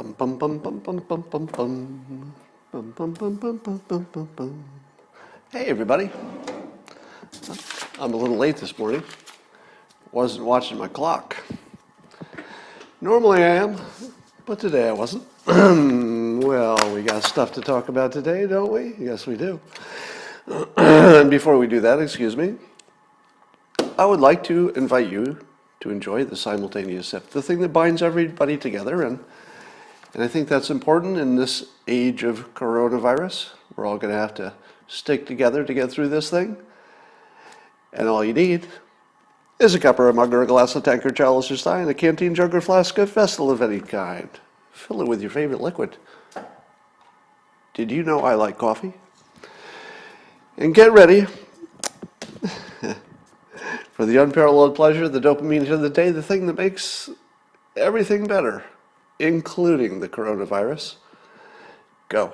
Bum bum bum bum bum bum bum bum. Bum bum bum bum bum bum bum bum. Hey everybody. I'm a little late this morning. Wasn't watching my clock. Normally I am, but today I wasn't. Well, we got stuff to talk about today, don't we? Yes, we do. And before we do that, excuse me, I would like to invite you to enjoy the simultaneous sip, the thing that binds everybody together, and I think that's important in this age of coronavirus. We're all going to have to stick together to get through this thing. And all you need is a cup or a mug or a glass, a tankard, chalice or stein, a canteen, jug or flask, a vessel of any kind. Fill it with your favorite liquid. Did you know I like coffee? And get ready for the unparalleled pleasure, the dopamine hit of the day, the thing that makes everything better, including the coronavirus. Go.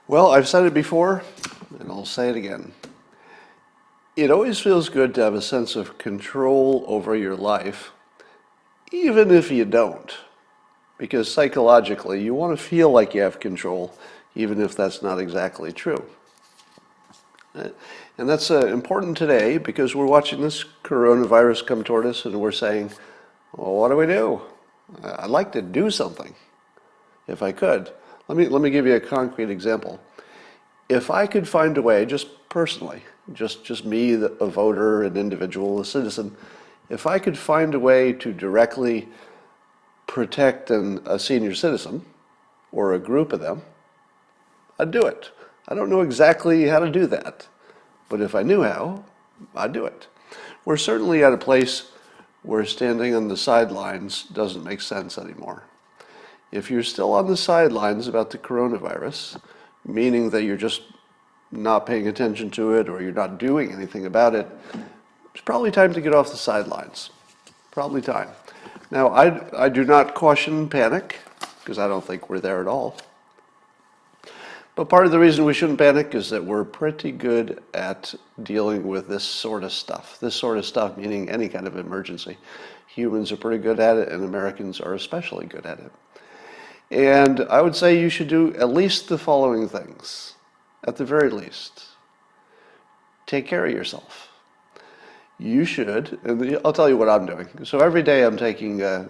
Well, I've said it before, and I'll say it again. It always feels good to have a sense of control over your life, even if you don't. Because psychologically, you want to feel like you have control, even if that's not exactly true. And that's important today because we're watching this coronavirus come toward us and we're saying, well, what do we do? I'd like to do something, if I could. Let me give you a concrete example. If I could find a way, just personally, just me, a voter, an individual, a citizen, if I could find a way to directly protect a senior citizen or a group of them, I'd do it. I don't know exactly how to do that, but if I knew how, I'd do it. We're certainly at a place where standing on the sidelines doesn't make sense anymore. If you're still on the sidelines about the coronavirus, meaning that you're just not paying attention to it or you're not doing anything about it, it's probably time to get off the sidelines. Probably time. Now, I do not caution panic, because I don't think we're there at all. But part of the reason we shouldn't panic is that we're pretty good at dealing with this sort of stuff. This sort of stuff meaning any kind of emergency. Humans are pretty good at it, and Americans are especially good at it. And I would say you should do at least the following things, at the very least. Take care of yourself. You should, and I'll tell you what I'm doing. So every day I'm taking a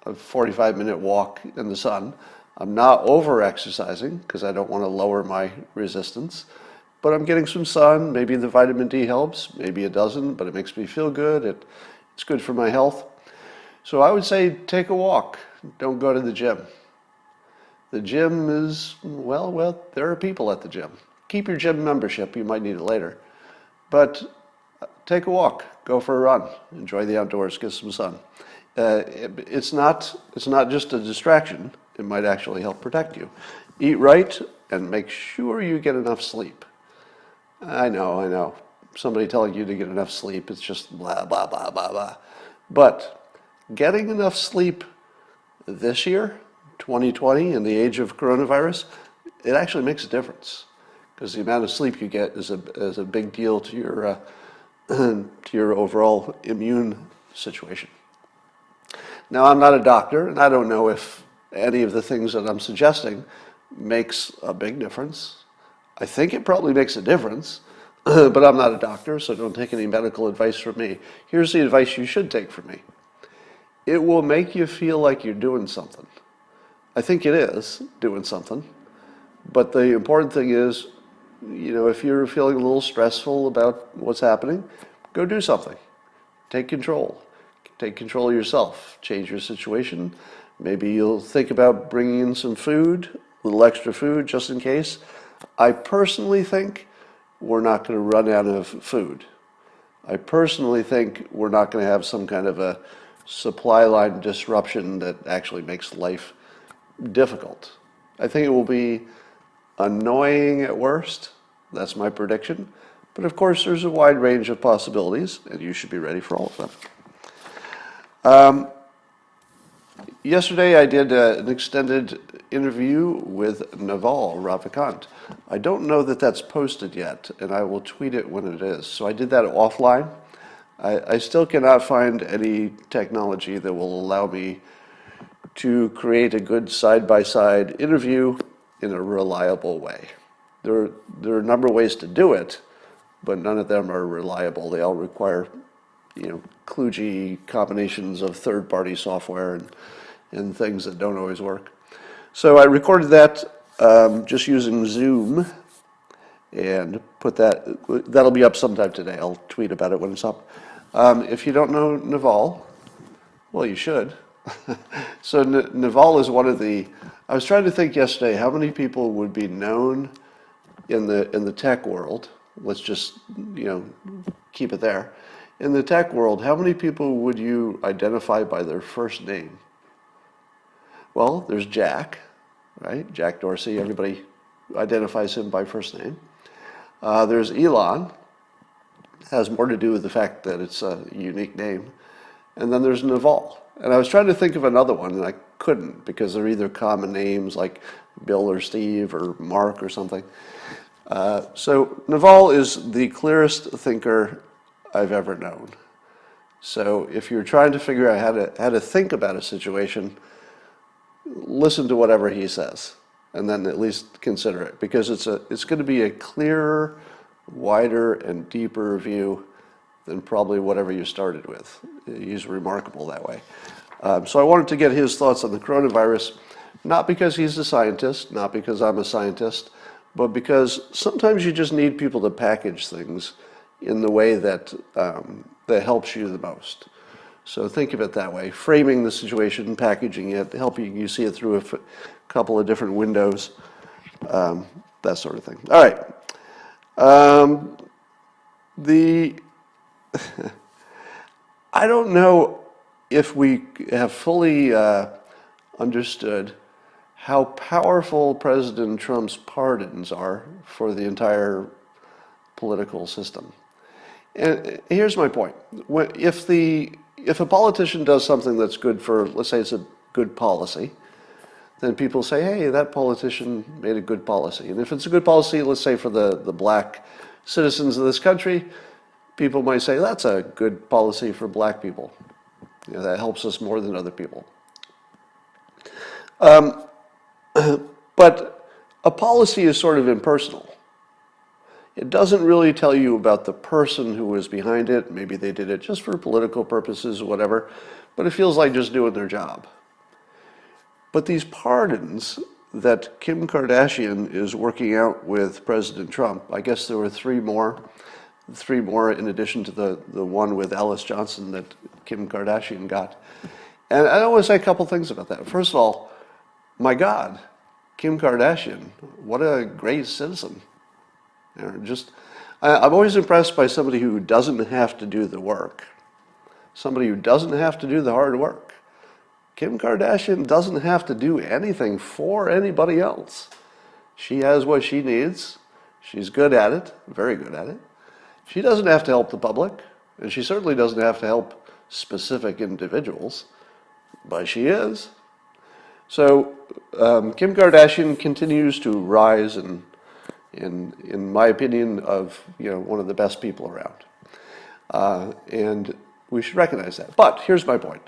45-minute walk in the sun. I'm not over-exercising because I don't want to lower my resistance, but I'm getting some sun. Maybe the vitamin D helps, maybe it doesn't, but it makes me feel good. It's good for my health. So I would say take a walk. Don't go to the gym. The gym is, well, there are people at the gym. Keep your gym membership. You might need it later. But take a walk, go for a run, enjoy the outdoors, get some sun. It's not just a distraction. It might actually help protect you. Eat right and make sure you get enough sleep. I know. Somebody telling you to get enough sleep, it's just blah, blah, blah, blah, blah. But getting enough sleep this year, 2020, in the age of coronavirus, it actually makes a difference. Because the amount of sleep you get is a big deal to your to your overall immune situation. Now, I'm not a doctor, and I don't know if any of the things that I'm suggesting makes a big difference. I think it probably makes a difference, but I'm not a doctor, so don't take any medical advice from me. Here's the advice you should take from me. It will make you feel like you're doing something. I think it is doing something, but the important thing is, if you're feeling a little stressful about what's happening, go do something. Take control. Take control of yourself. Change your situation. Maybe you'll think about bringing in some food, a little extra food just in case. I personally think we're not going to run out of food. I personally think we're not going to have some kind of a supply line disruption that actually makes life difficult. I think it will be annoying at worst. That's my prediction. But of course, there's a wide range of possibilities, and you should be ready for all of them. Yesterday I did an extended interview with Naval Ravikant. I don't know that that's posted yet, and I will tweet it when it is. So I did that offline. I still cannot find any technology that will allow me to create a good side-by-side interview in a reliable way. There are a number of ways to do it, but none of them are reliable. They all require, kludgy combinations of third-party software and things that don't always work. So I recorded that just using Zoom and put that'll be up sometime today. I'll tweet about it when it's up. If you don't know Naval, well, you should. So Naval is one of I was trying to think yesterday how many people would be known in the tech world. Let's just, keep it there. In the tech world, how many people would you identify by their first name? Well, there's Jack, right? Jack Dorsey, everybody identifies him by first name. There's Elon, has more to do with the fact that it's a unique name. And then there's Naval. And I was trying to think of another one, and I couldn't, because they're either common names like Bill or Steve or Mark or something. So Naval is the clearest thinker I've ever known. So if you're trying to figure out how to think about a situation, listen to whatever he says, and then at least consider it, because it's going to be a clearer, wider, and deeper view than probably whatever you started with. He's remarkable that way. So I wanted to get his thoughts on the coronavirus, not because he's a scientist, not because I'm a scientist, but because sometimes you just need people to package things in the way that helps you the most. So think of it that way, framing the situation, packaging it, helping you see it through a couple of different windows, that sort of thing. All right. I don't know if we have fully understood how powerful President Trump's pardons are for the entire political system. And here's my point. If a politician does something that's good for, let's say it's a good policy, then people say, hey, that politician made a good policy. And if it's a good policy, let's say for the black citizens of this country, people might say, that's a good policy for black people. That helps us more than other people. But a policy is sort of impersonal. It doesn't really tell you about the person who was behind it. Maybe they did it just for political purposes or whatever, but it feels like just doing their job. But these pardons that Kim Kardashian is working out with President Trump, I guess there were three more in addition to the one with Alice Johnson that Kim Kardashian got. And I want to say a couple things about that. First of all, my God, Kim Kardashian, what a great citizen. I'm always impressed by somebody who doesn't have to do the work, somebody who doesn't have to do the hard work. Kim Kardashian doesn't have to do anything for anybody else. She has what she needs. She's good at it, very good at it. She doesn't have to help the public, and she certainly doesn't have to help specific individuals, but she is. So Kim Kardashian continues to rise in my opinion, of one of the best people around, and we should recognize that. But here's my point: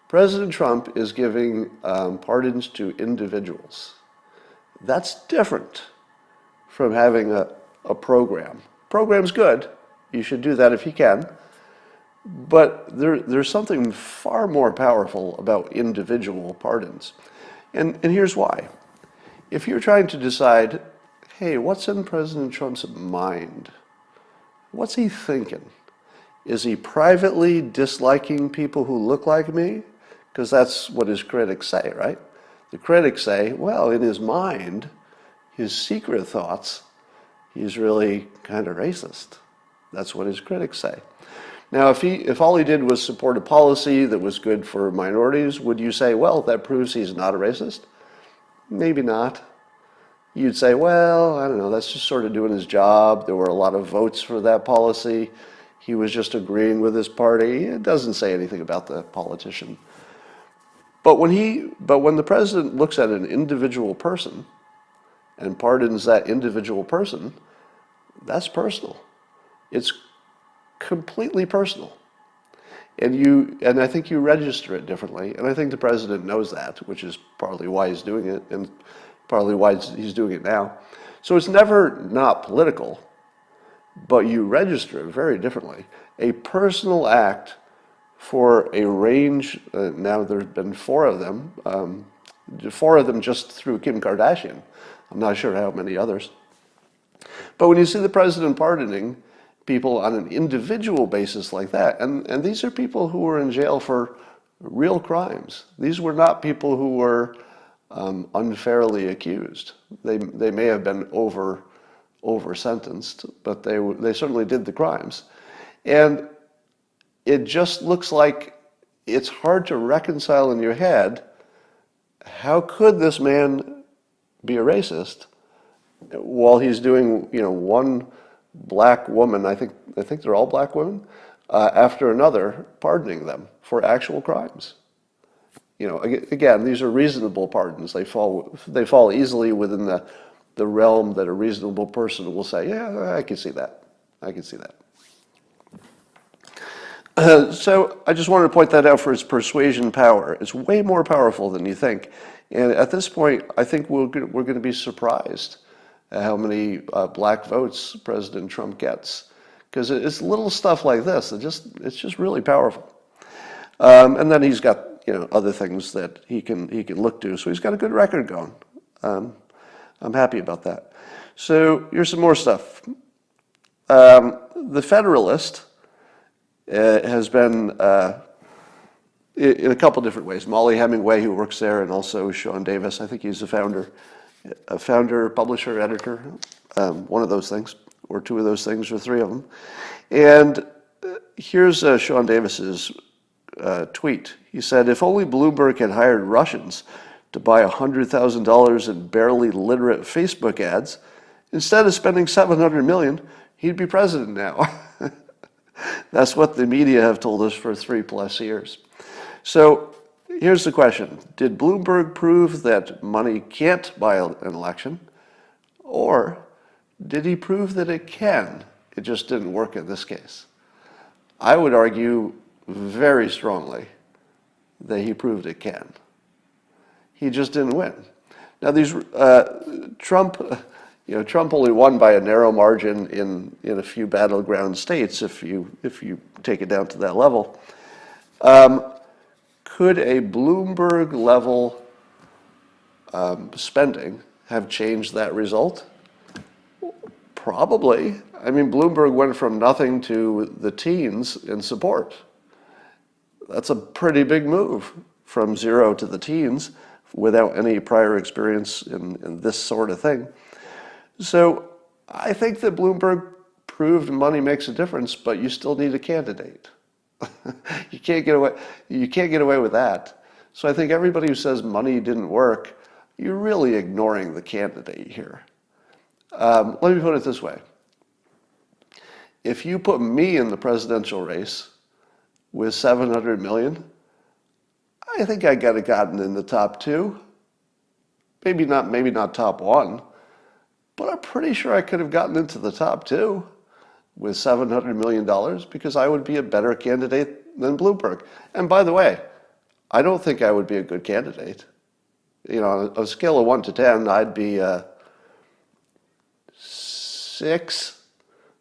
President Trump is giving pardons to individuals. That's different from having a program. Program's good; you should do that if you can. But there's something far more powerful about individual pardons, and here's why. If you're trying to decide, hey, what's in President Trump's mind? What's he thinking? Is he privately disliking people who look like me? Because that's what his critics say, right? The critics say, well, in his mind, his secret thoughts, he's really kind of racist. That's what his critics say. Now, if all he did was support a policy that was good for minorities, would you say, well, that proves he's not a racist? Maybe not. You'd say, well, I don't know, that's just sort of doing his job. There were a lot of votes for that policy. He was just agreeing with his party. It doesn't say anything about the politician. But when the president looks at an individual person and pardons that individual person, that's personal. It's completely personal. And I think you register it differently. And I think the president knows that, which is partly why he's doing it and partly why he's doing it now. So it's never not political, but you register it very differently. A personal act for a range, now there have been four of them just through Kim Kardashian. I'm not sure how many others. But when you see the president pardoning people on an individual basis like that, and these are people who were in jail for real crimes. These were not people who were unfairly accused. They may have been over sentenced, but they certainly did the crimes. And it just looks like it's hard to reconcile in your head, how could this man be a racist while he's doing, one black woman, I think they're all black women, after another, pardoning them for actual crimes. Again, these are reasonable pardons. They fall easily within the realm that a reasonable person will say, yeah, I can see that. I can see that. So I just wanted to point that out for its persuasion power. It's way more powerful than you think. And at this point, I think we're going to be surprised at how many black votes President Trump gets. Because it's little stuff like this. It's just really powerful. And then he's got other things that he can look to. So he's got a good record going. I'm happy about that. So here's some more stuff. The Federalist has been in a couple different ways. Molly Hemingway, who works there, and also Sean Davis. I think he's a founder, publisher, editor, one of those things, or two of those things, or three of them. And here's Sean Davis's tweet. He said, "If only Bloomberg had hired Russians to buy $100,000 in barely literate Facebook ads, instead of spending $700 million, he'd be president now." That's what the media have told us for 3+ years. So here's the question. Did Bloomberg prove that money can't buy an election? Or did he prove that it can? It just didn't work in this case. I would argue very strongly that he proved it can. He just didn't win. Now Trump only won by a narrow margin in a few battleground states, if you take it down to that level. Could a Bloomberg level spending have changed that result? Probably. I mean, Bloomberg went from nothing to the teens in support. That's a pretty big move, from zero to the teens without any prior experience in this sort of thing. So I think that Bloomberg proved money makes a difference, but you still need a candidate. You can't get away with that. So I think everybody who says money didn't work, you're really ignoring the candidate here. Let me put it this way. If you put me in the presidential race with $700 million, I think I could have gotten in the top two. Maybe not top one. But I'm pretty sure I could have gotten into the top two with $700 million because I would be a better candidate than Bloomberg. And by the way, I don't think I would be a good candidate. On a scale of 1 to 10, I'd be 6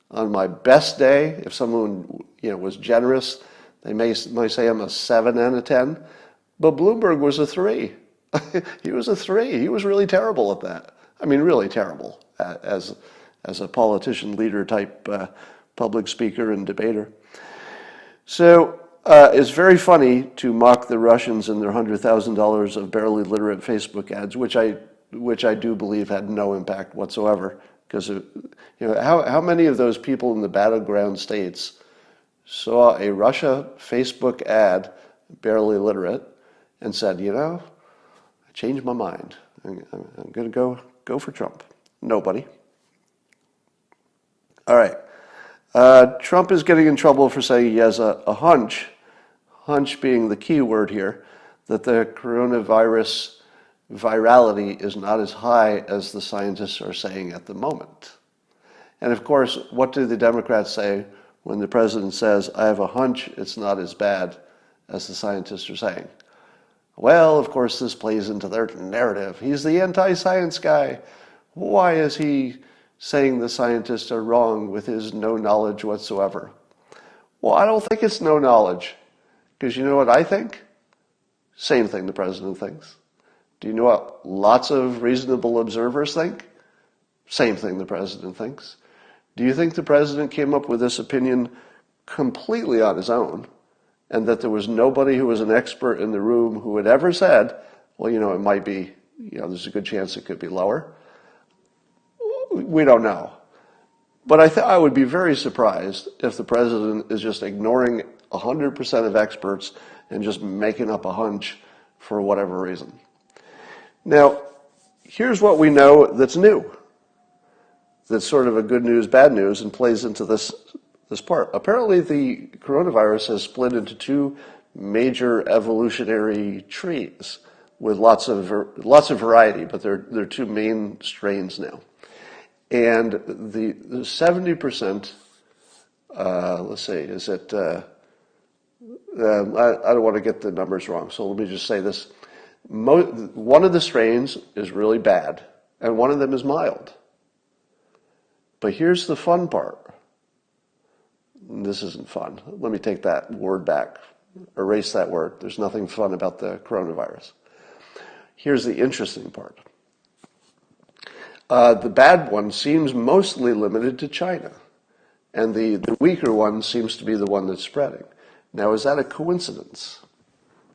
on my best day. If someone was generous, they might say I'm a 7 and a 10. But Bloomberg was a 3. He was a 3. He was really terrible at that. I mean, really terrible as a politician, leader type, public speaker and debater. So it's very funny to mock the Russians and their $100,000 of barely literate Facebook ads, which I do believe had no impact whatsoever. Because how many of those people in the battleground states saw a Russia Facebook ad, barely literate, and said, I changed my mind. I'm going to go for Trump. Nobody. All right. Trump is getting in trouble for saying he has a hunch being the key word here, that the coronavirus virality is not as high as the scientists are saying at the moment. And of course, what do the Democrats say when the president says, I have a hunch it's not as bad as the scientists are saying? Well, of course, this plays into their narrative. He's the anti-science guy. Why is he saying the scientists are wrong with his no knowledge whatsoever? Well, I don't think it's no knowledge. Because you know what I think? Same thing the president thinks. Do you know what lots of reasonable observers think? Same thing the president thinks. Do you think the president came up with this opinion completely on his own, and that there was nobody who was an expert in the room who had ever said, well, it might be, there's a good chance it could be lower? We don't know. But I would be very surprised if the president is just ignoring 100% of experts and just making up a hunch for whatever reason. Now, here's what we know that's new. That's sort of a good news, bad news, and plays into this part. Apparently, the coronavirus has split into two major evolutionary trees with lots of variety, but they're two main strains now. And the 70%, let's see, is it? I don't want to get the numbers wrong, so let me just say this: one of the strains is really bad, and one of them is mild. But here's the fun part. This isn't fun. Let me take that word back. Erase that word. There's nothing fun about the coronavirus. Here's the interesting part. The bad one seems mostly limited to China, and the weaker one seems to be the one that's spreading. Now, is that a coincidence?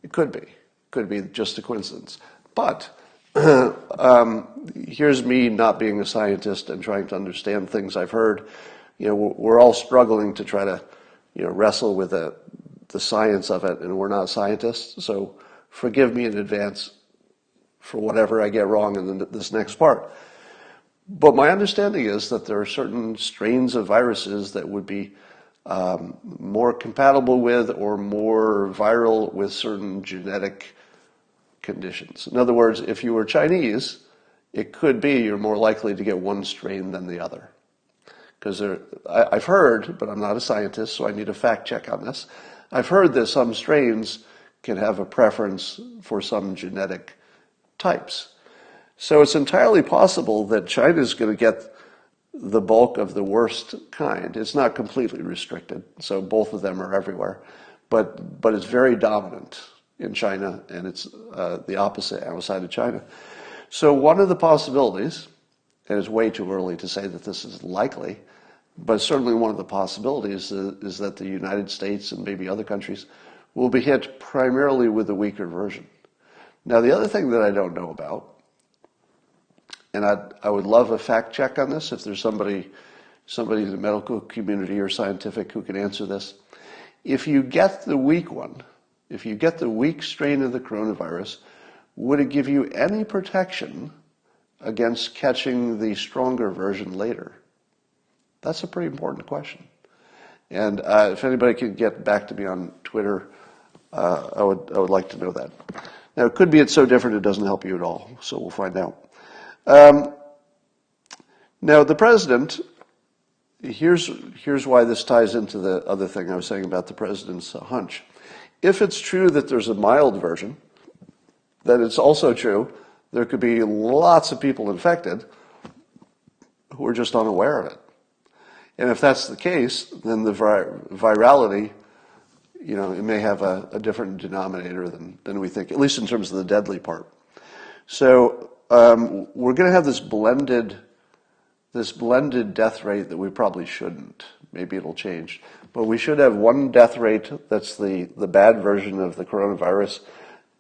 It could be. It could be just a coincidence. But here's me not being a scientist and trying to understand things I've heard. We're all struggling to try to, wrestle with the science of it, and we're not scientists. So forgive me in advance for whatever I get wrong in this next part. But my understanding is that there are certain strains of viruses that would be more compatible with or more viral with certain genetic conditions. In other words, if you were Chinese, it could be you're more likely to get one strain than the other. Because I've heard, but I'm not a scientist, so I need a fact check on this. I've heard that some strains can have a preference for some genetic types. So it's entirely possible that China's going to get the bulk of the worst kind. It's not completely restricted, so both of them are everywhere. But it's very dominant in China, and it's the opposite outside of China. So one of the possibilities, and it's way too early to say that this is likely, but certainly one of the possibilities is that the United States and maybe other countries will be hit primarily with the weaker version. Now, the other thing that I don't know about, and I would love a fact check on this if there's somebody in the medical community or scientific who can answer this. If you get the weak one, if you get the weak strain of the coronavirus, would it give you any protection against catching the stronger version later? That's a pretty important question. And if anybody could get back to me on Twitter, I would like to know that. Now, it could be it's so different it doesn't help you at all, so we'll find out. Now, the president, here's why this ties into the other thing I was saying about the president's hunch. If it's true that there's a mild version, then it's also true there could be lots of people infected who are just unaware of it. And if that's the case, then the virality, it may have a different denominator than we think, at least in terms of the deadly part. So we're going to have this blended death rate that we probably shouldn't. Maybe it'll change. But we should have one death rate that's the bad version of the coronavirus,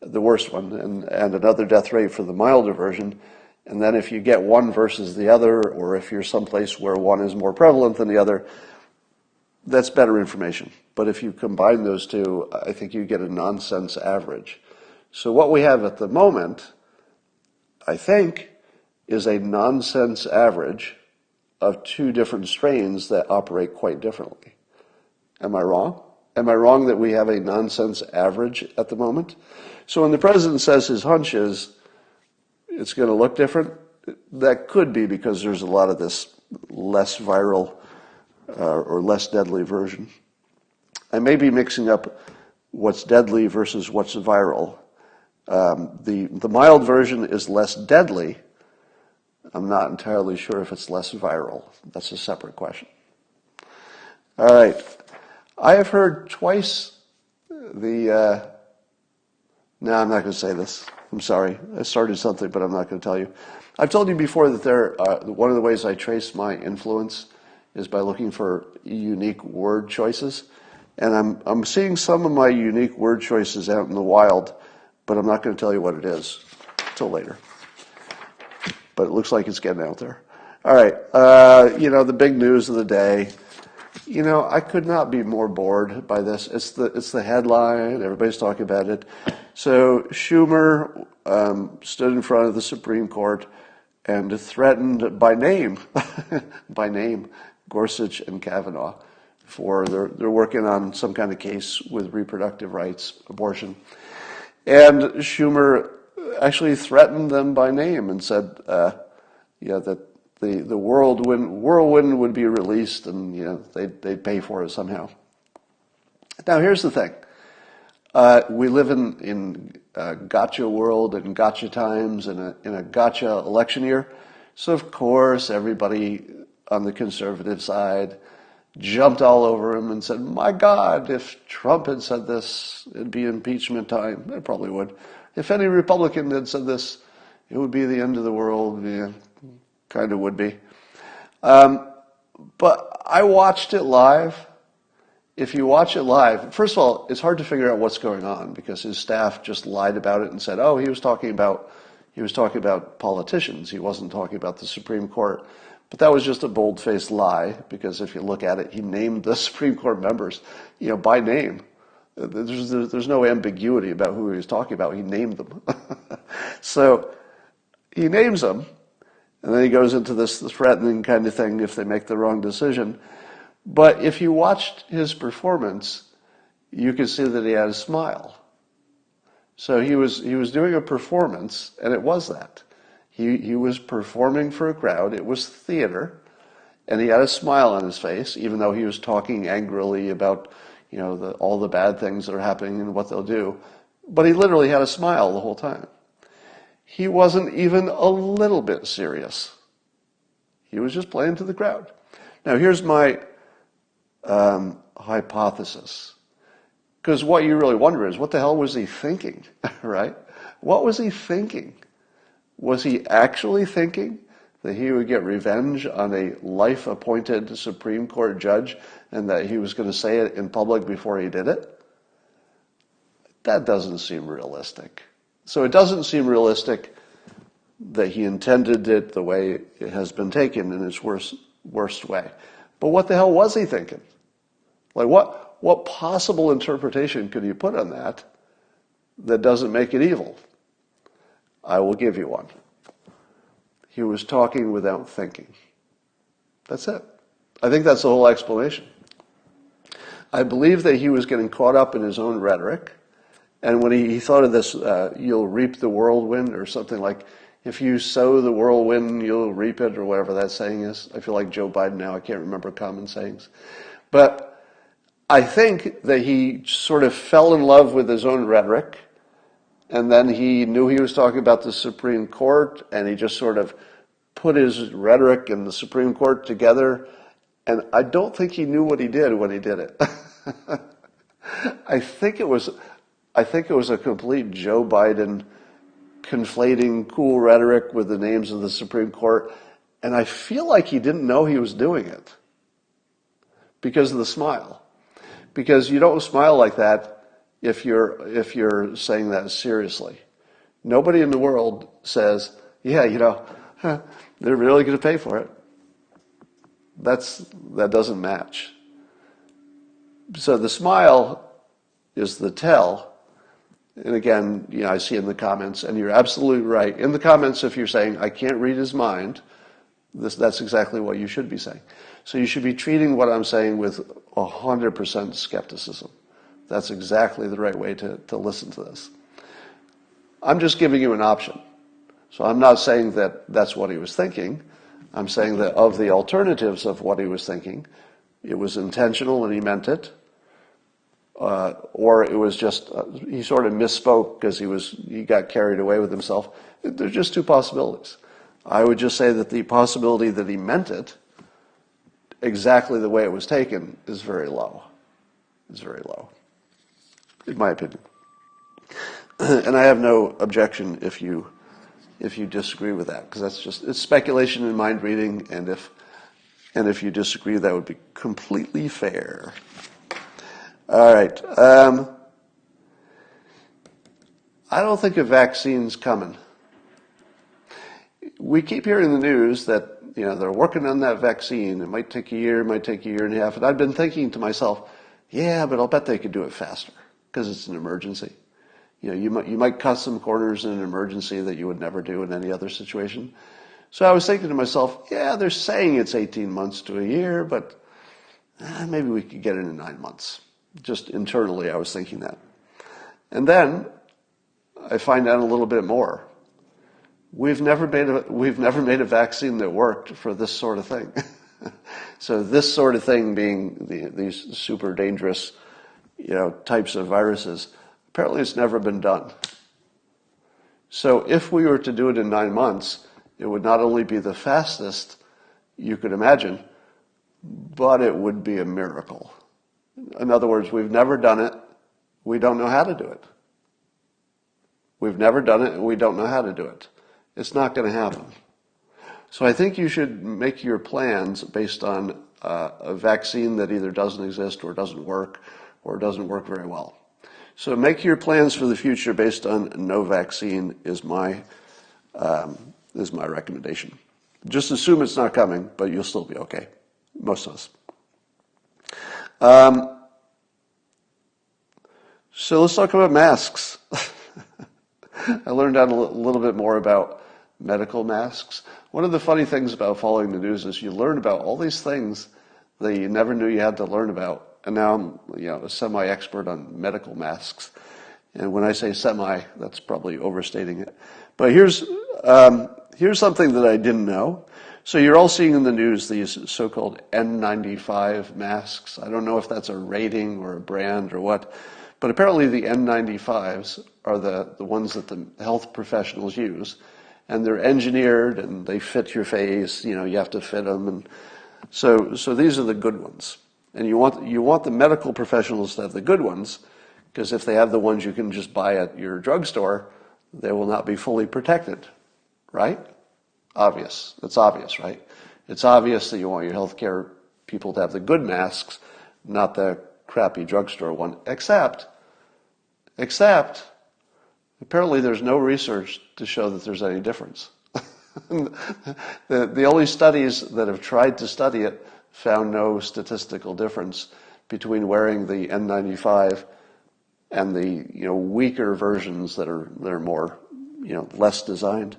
the worst one, and another death rate for the milder version. And then if you get one versus the other, or if you're someplace where one is more prevalent than the other, that's better information. But if you combine those two, I think you get a nonsense average. So what we have at the moment, I think, is a nonsense average of two different strains that operate quite differently. Am I wrong? Am I wrong that we have a nonsense average at the moment? So when the president says his hunch is it's going to look different, that could be because there's a lot of this less viral or less deadly version. I may be mixing up what's deadly versus what's viral. The mild version is less deadly. I'm not entirely sure if it's less viral. That's a separate question. All right. I have heard twice the... No, I'm not going to say this. I'm sorry. I started something, but I'm not going to tell you. I've told you before that one of the ways I trace my influence is by looking for unique word choices. And I'm seeing some of my unique word choices out in the wild, but I'm not going to tell you what it is until later. But it looks like it's getting out there. All right. The big news of the day. I could not be more bored by this. It's the headline. Everybody's talking about it. So Schumer stood in front of the Supreme Court and threatened by name, Gorsuch and Kavanaugh, for they're working on some kind of case with reproductive rights, abortion. And Schumer actually threatened them by name and said, that the whirlwind would be released, and they'd pay for it somehow. Now here's the thing: we live in gotcha world and gotcha times, and in a gotcha election year. So of course everybody on the conservative side jumped all over him and said, "My God, if Trump had said this, it'd be impeachment time." It probably would. If any Republican had said this, it would be the end of the world. Yeah, kind of would be. But I watched it live. If you watch it live, first of all, it's hard to figure out what's going on because his staff just lied about it and said, "Oh, he was talking about politicians. He wasn't talking about the Supreme Court." But that was just a bold-faced lie because if you look at it, he named the Supreme Court members, by name. There's no ambiguity about who he was talking about. He named them. So he names them, and then he goes into this threatening kind of thing if they make the wrong decision. But if you watched his performance, you could see that he had a smile. So he was doing a performance, and it was that. He was performing for a crowd. It was theater, and he had a smile on his face, even though he was talking angrily about all the bad things that are happening and what they'll do. But he literally had a smile the whole time. He wasn't even a little bit serious. He was just playing to the crowd. Now here's my hypothesis. Because what you really wonder is, what the hell was he thinking, right? What was he thinking? Was he actually thinking that he would get revenge on a life-appointed Supreme Court judge and that he was going to say it in public before he did it? That doesn't seem realistic. So it doesn't seem realistic that he intended it the way it has been taken in its worst way. But what the hell was he thinking? Like what possible interpretation could you put on that doesn't make it evil? I will give you one. He was talking without thinking. That's it. I think that's the whole explanation. I believe that he was getting caught up in his own rhetoric. And when he thought of this, you'll reap the whirlwind, or something like, if you sow the whirlwind, you'll reap it, or whatever that saying is. I feel like Joe Biden now. I can't remember common sayings. But I think that he sort of fell in love with his own rhetoric, and then he knew he was talking about the Supreme Court, and he just sort of put his rhetoric and the Supreme Court together, and I don't think he knew what he did when he did it. I think it was a complete Joe Biden conflating cool rhetoric with the names of the Supreme Court, and I feel like he didn't know he was doing it because of the smile. Because you don't smile like that if you're saying that seriously. Nobody in the world says, "Yeah, they're really going to pay for it." That doesn't match. So the smile is the tell. And again, I see in the comments, and you're absolutely right. In the comments, if you're saying, "I can't read his mind," that's exactly what you should be saying. So you should be treating what I'm saying with 100% skepticism. that's exactly the right way to listen to this. I'm just giving you an option. So I'm not saying that that's what he was thinking. I'm saying that of the alternatives of what he was thinking, it was intentional and he meant it, or it was just he sort of misspoke because he got carried away with himself. There's just two possibilities. I would just say that the possibility that he meant it exactly the way it was taken is very low. It's very low, in my opinion. And I have no objection if you disagree with that, because it's speculation and mind reading, and if you disagree, that would be completely fair. All right. I don't think a vaccine's coming. We keep hearing in the news that they're working on that vaccine. It might take a year, it might take a year and a half. And I've been thinking to myself, yeah, but I'll bet they could do it faster because it's an emergency. You might cut some corners in an emergency that you would never do in any other situation. So I was thinking to myself, yeah, they're saying it's 18 months to a year, but maybe we could get it in 9 months. Just internally, I was thinking that. And then I find out a little bit more. We've never made a vaccine that worked for this sort of thing. So this sort of thing being these super dangerous, types of viruses. Apparently it's never been done. So if we were to do it in 9 months, it would not only be the fastest you could imagine, but it would be a miracle. In other words, we've never done it. We don't know how to do it. We've never done it and we don't know how to do it. It's not going to happen. So I think you should make your plans based on a vaccine that either doesn't exist or doesn't work very well. So make your plans for the future based on no vaccine is my recommendation. Just assume it's not coming, but you'll still be okay. Most of us. So let's talk about masks. I learned out a little bit more about medical masks. One of the funny things about following the news is you learn about all these things that you never knew you had to learn about. And now I'm, a semi-expert on medical masks. And when I say semi, that's probably overstating it. But here's something that I didn't know. So you're all seeing in the news these so-called N95 masks. I don't know if that's a rating or a brand or what, but apparently the N95s are the ones that the health professionals use. And they're engineered and they fit your face, you have to fit them. And so these are the good ones. And you want the medical professionals to have the good ones, because if they have the ones you can just buy at your drugstore, they will not be fully protected, right? Obvious. It's obvious, right? It's obvious that you want your healthcare people to have the good masks, not the crappy drugstore one, except apparently there's no research to show that there's any difference. The only studies that have tried to study it found no statistical difference between wearing the N95 and the weaker versions that are more less designed.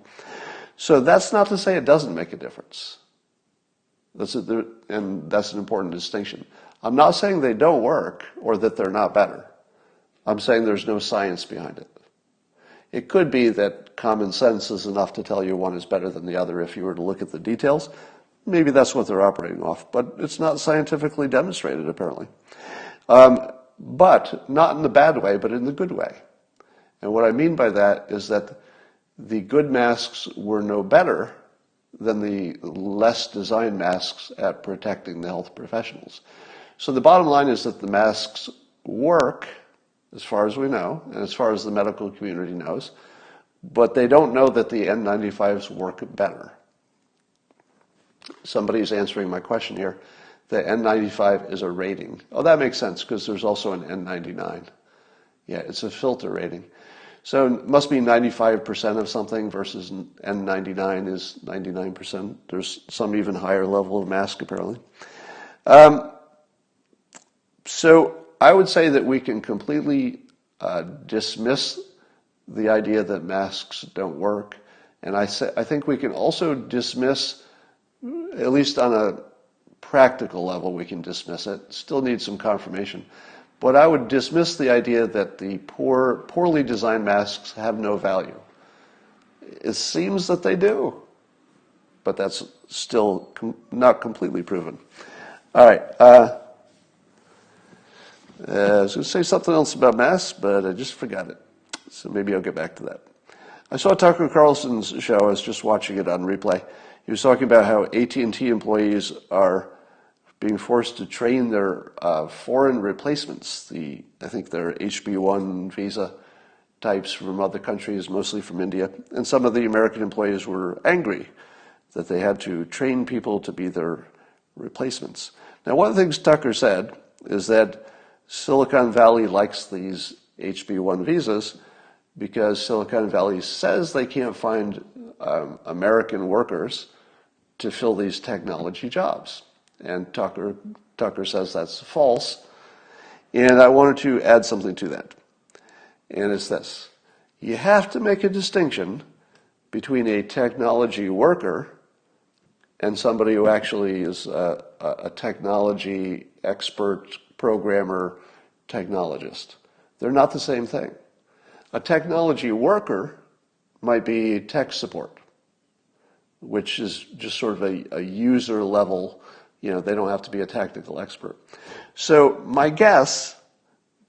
So that's not to say it doesn't make a difference. And that's an important distinction. I'm not saying they don't work or that they're not better. I'm saying there's no science behind it. It could be that common sense is enough to tell you one is better than the other if you were to look at the details. Maybe that's what they're operating off, but it's not scientifically demonstrated, apparently. But not in the bad way, but in the good way. And what I mean by that is that the good masks were no better than the less designed masks at protecting the health professionals. So the bottom line is that the masks work, as far as we know, and as far as the medical community knows, but they don't know that the N95s work better. Somebody's answering my question here. The N95 is a rating. Oh, that makes sense, because there's also an N99. Yeah, it's a filter rating. So it must be 95% of something versus N99 is 99%. There's some even higher level of mask, apparently. So I would say that we can completely dismiss the idea that masks don't work. And I think we can also dismiss, at least on a practical level, we can dismiss it. Still need some confirmation. But I would dismiss the idea that the poorly designed masks have no value. It seems that they do, but that's still not completely proven. All right. I was going to say something else about masks, but I just forgot it. So maybe I'll get back to that. I saw Tucker Carlson's show. I was just watching it on replay. He was talking about how AT&T employees are being forced to train their foreign replacements. I think they're HB1 visa types from other countries, mostly from India. And some of the American employees were angry that they had to train people to be their replacements. Now, one of the things Tucker said is that Silicon Valley likes these HB1 visas because Silicon Valley says they can't find American workers to fill these technology jobs. And Tucker says that's false. And I wanted to add something to that. And it's this. You have to make a distinction between a technology worker and somebody who actually is a technology expert, programmer, technologist. They're not the same thing. A technology worker might be tech support, which is just sort of a user level, they don't have to be a technical expert. So my guess,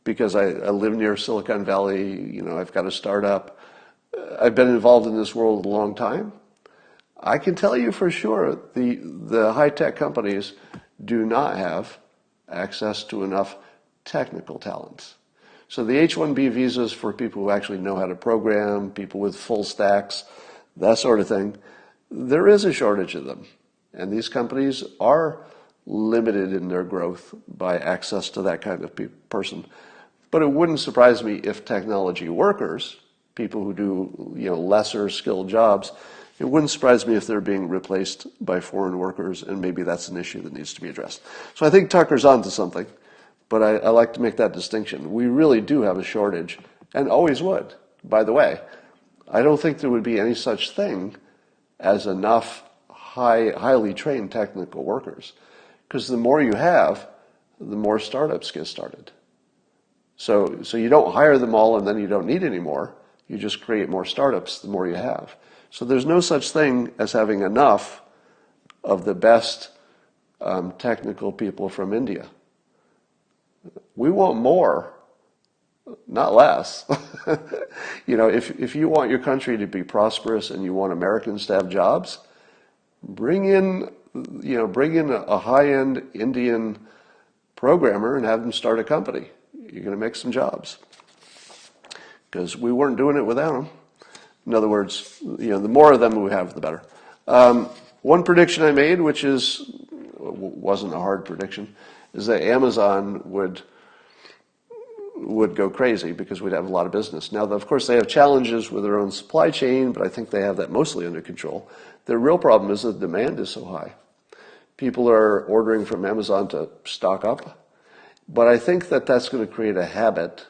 because I live near Silicon Valley, I've got a startup, I've been involved in this world a long time, I can tell you for sure the high-tech companies do not have access to enough technical talents. So the H-1B visas for people who actually know how to program, people with full stacks, that sort of thing, there is a shortage of them. And these companies are limited in their growth by access to that kind of person. But it wouldn't surprise me if technology workers, people who do lesser skilled jobs, it wouldn't surprise me if they're being replaced by foreign workers, and maybe that's an issue that needs to be addressed. So I think Tucker's onto something, but I like to make that distinction. We really do have a shortage, and always would. By the way, I don't think there would be any such thing as enough highly trained technical workers, because the more you have, the more startups get started. So you don't hire them all and then you don't need any more. You just create more startups the more you have. So there's no such thing as having enough of the best technical people from India. We want more, not less. If you want your country to be prosperous and you want Americans to have jobs, bring in a high-end Indian programmer and have them start a company. You're going to make some jobs. Because we weren't doing it without them. In other words, the more of them we have, the better. One prediction I made, which wasn't a hard prediction, is that Amazon would go crazy because we'd have a lot of business. Now, of course, they have challenges with their own supply chain, but I think they have that mostly under control. The real problem is the demand is so high. People are ordering from Amazon to stock up, but I think that that's going to create a habit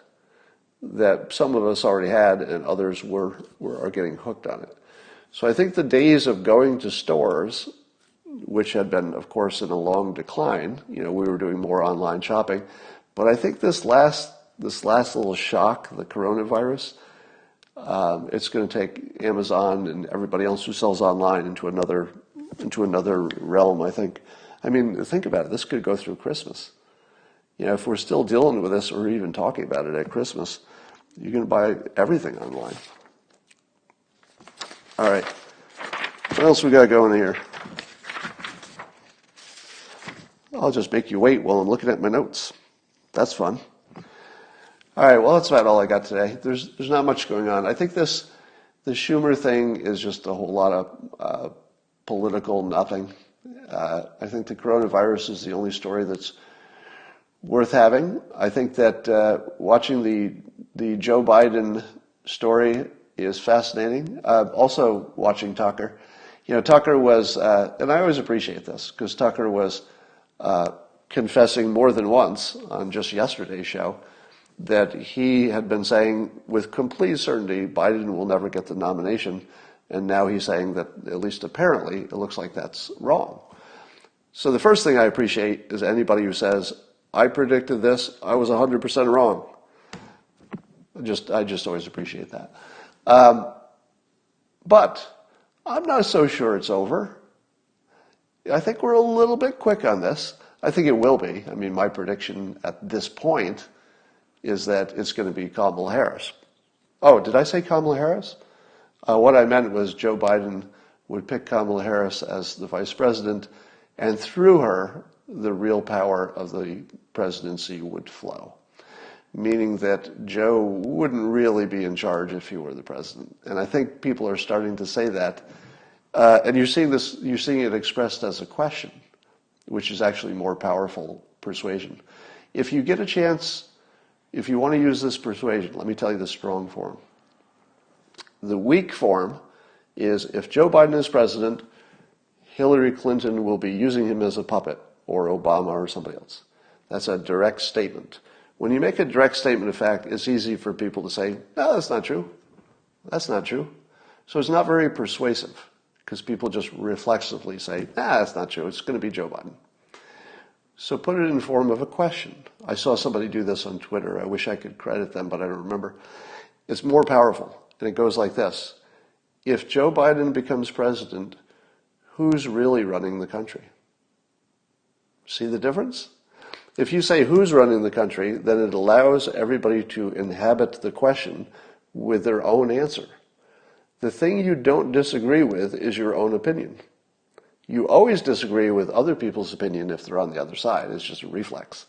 that some of us already had and others are getting hooked on it. So I think the days of going to stores, which had been, of course, in a long decline, we were doing more online shopping, but I think this last little shock, the coronavirus, it's going to take Amazon and everybody else who sells online into another realm, I think. I mean, think about it. This could go through Christmas. If we're still dealing with this or even talking about it at Christmas, you're going to buy everything online. All right. What else we got going here? I'll just make you wait while I'm looking at my notes. That's fun. All right. Well, that's about all I got today. There's not much going on. I think the Schumer thing is just a whole lot of political nothing. I think the coronavirus is the only story that's worth having. I think that watching the Joe Biden story is fascinating. Also watching Tucker. Tucker was, and I always appreciate this, because Tucker was confessing more than once on just yesterday's show that he had been saying with complete certainty Biden will never get the nomination, and now he's saying that, at least apparently, it looks like that's wrong. So the first thing I appreciate is anybody who says, I predicted this. I was 100% wrong. I just always appreciate that. But I'm not so sure it's over. I think we're a little bit quick on this. I think it will be. I mean, my prediction at this point is that it's going to be Kamala Harris. Oh, did I say Kamala Harris? What I meant was Joe Biden would pick Kamala Harris as the vice president, and through her, the real power of the presidency would flow. Meaning that Joe wouldn't really be in charge if he were the president. And I think people are starting to say that. And you're seeing it expressed as a question, which is actually more powerful persuasion. If you get a chance, if you want to use this persuasion, let me tell you the strong form. The weak form is if Joe Biden is president, Hillary Clinton will be using him as a puppet, or Obama or somebody else. That's a direct statement. When you make a direct statement of fact, it's easy for people to say, no, that's not true. That's not true. So it's not very persuasive because people just reflexively say, that's not true. It's going to be Joe Biden. So put it in the form of a question. I saw somebody do this on Twitter. I wish I could credit them, but I don't remember. It's more powerful. And it goes like this. If Joe Biden becomes president, who's really running the country? See the difference? If you say who's running the country, then it allows everybody to inhabit the question with their own answer. The thing you don't disagree with is your own opinion. You always disagree with other people's opinion if they're on the other side. It's just a reflex.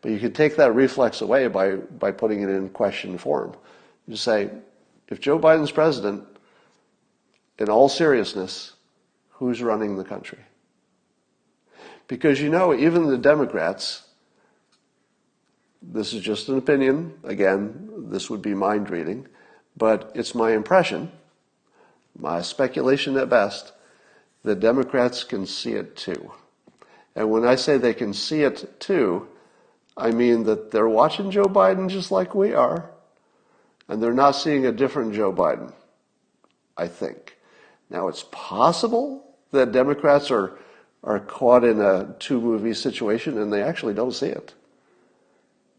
But you can take that reflex away by putting it in question form. You say, if Joe Biden's president, in all seriousness, who's running the country? Because even the Democrats, this is just an opinion, again, this would be mind reading, but it's my impression, my speculation at best, the Democrats can see it too. And when I say they can see it too, I mean that they're watching Joe Biden just like we are, and they're not seeing a different Joe Biden, I think. Now, it's possible that Democrats are caught in a two-movie situation and they actually don't see it.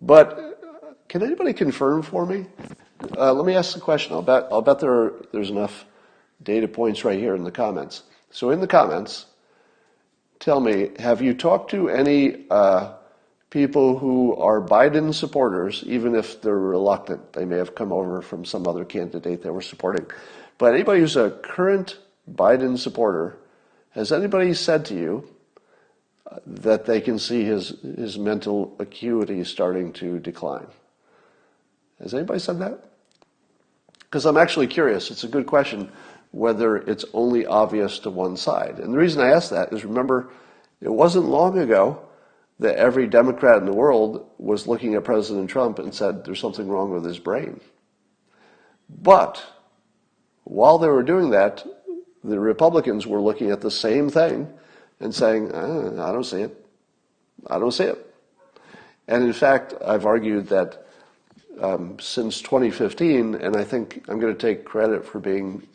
But can anybody confirm for me? Let me ask the question. I'll bet there's enough data points right here in the comments. So in the comments, tell me, have you talked to any people who are Biden supporters, even if they're reluctant? They may have come over from some other candidate they were supporting. But anybody who's a current Biden supporter, has anybody said to you that they can see his mental acuity starting to decline? Has anybody said that? Because I'm actually curious. It's a good question whether it's only obvious to one side. And the reason I ask that is, remember, it wasn't long ago that every Democrat in the world was looking at President Trump and said there's something wrong with his brain. But while they were doing that, the Republicans were looking at the same thing and saying, I don't see it. I don't see it. And in fact, I've argued that since 2015, and I think I'm going to take credit for being,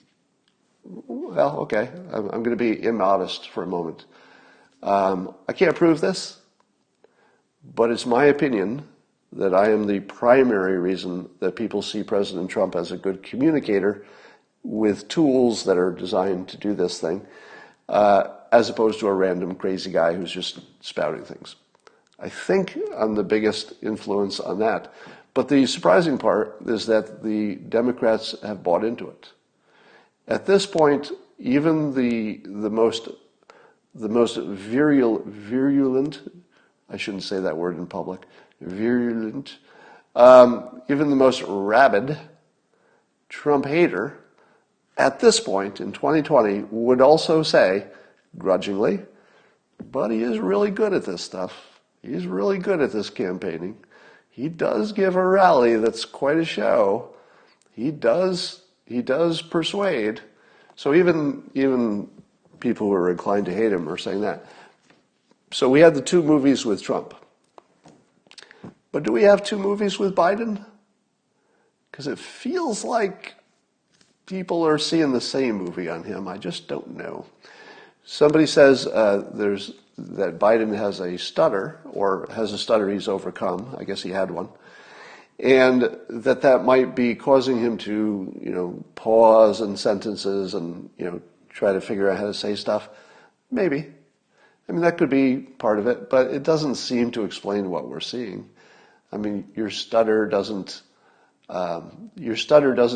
well, okay, I'm going to be immodest for a moment. I can't prove this, but it's my opinion that I am the primary reason that people see President Trump as a good communicator with tools that are designed to do this thing, as opposed to a random crazy guy who's just spouting things. I think I'm the biggest influence on that. But the surprising part is that the Democrats have bought into it. At this point, even the most virulent, I shouldn't say that word in public, virulent, even the most rabid Trump hater, at this point in 2020, would also say, grudgingly, but he is really good at this stuff. He's really good at this campaigning. He does give a rally that's quite a show. He does persuade. So even people who are inclined to hate him are saying that. So we had the two movies with Trump. But do we have two movies with Biden? Because it feels like people are seeing the same movie on him. I just don't know. Somebody says there's that Biden has a stutter, or has a stutter he's overcome. I guess he had one. And that might be causing him to, pause in sentences and, try to figure out how to say stuff. Maybe. I mean, that could be part of it, but it doesn't seem to explain what we're seeing. I mean, your stutter doesn't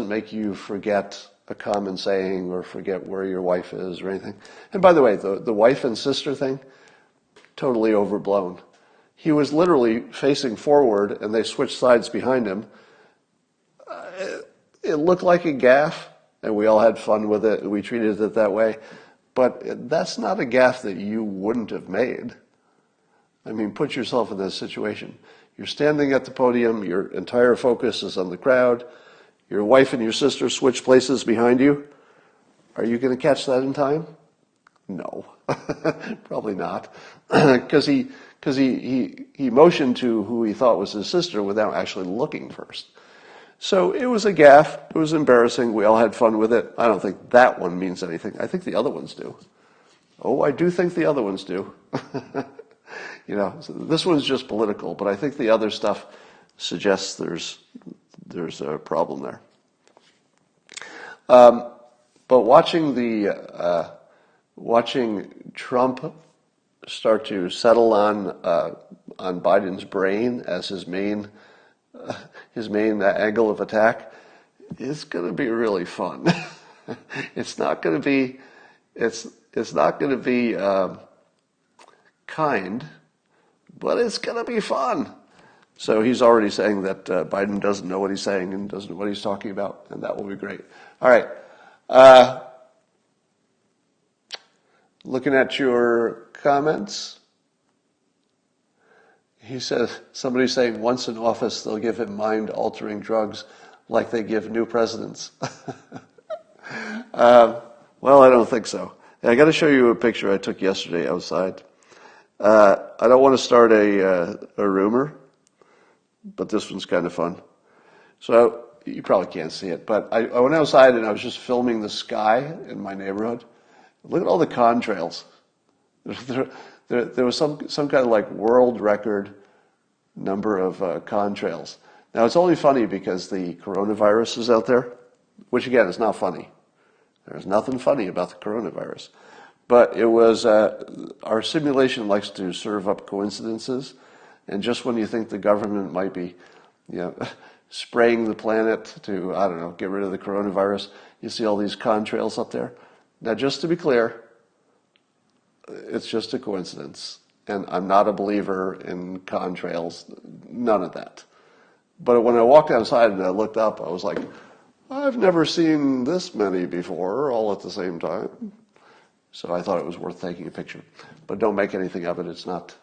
make you forget a common saying or forget where your wife is or anything. And by the way, the wife and sister thing, totally overblown. He was literally facing forward and they switched sides behind him. It looked like a gaffe and we all had fun with it and we treated it that way. But that's not a gaffe that you wouldn't have made. I mean, put yourself in this situation. You're standing at the podium, your entire focus is on the crowd. Your wife and your sister switch places behind you. Are you going to catch that in time? No, probably not. Because he motioned to who he thought was his sister without actually looking first. So it was a gaffe. It was embarrassing. We all had fun with it. I don't think that one means anything. I think the other ones do. Oh, I do think the other ones do. So this one's just political, but I think the other stuff suggests there's a problem there. But watching Trump start to settle on Biden's brain as his main angle of attack is going to be really fun. It's not going to be kind, but it's going to be fun. So he's already saying that Biden doesn't know what he's saying and doesn't know what he's talking about, and that will be great. All right. Looking at your comments. He says, somebody's saying once in office they'll give him mind-altering drugs like they give new presidents. Well, I don't think so. I got to show you a picture I took yesterday outside. I don't want to start a rumor, but this one's kind of fun. So you probably can't see it, but I went outside and I was just filming the sky in my neighborhood. Look at all the contrails. There was some kind of like world record number of contrails. Now it's only funny because the coronavirus is out there, which again is not funny. There's nothing funny about the coronavirus. But it was, our simulation likes to serve up coincidences. And just when you think the government might be, spraying the planet to, I don't know, get rid of the coronavirus, you see all these contrails up there. Now, just to be clear, it's just a coincidence. And I'm not a believer in contrails, none of that. But when I walked outside and I looked up, I was like, I've never seen this many before, all at the same time. So I thought it was worth taking a picture. But don't make anything of it. It's not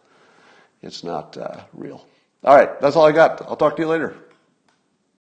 real. All right, that's all I got. I'll talk to you later.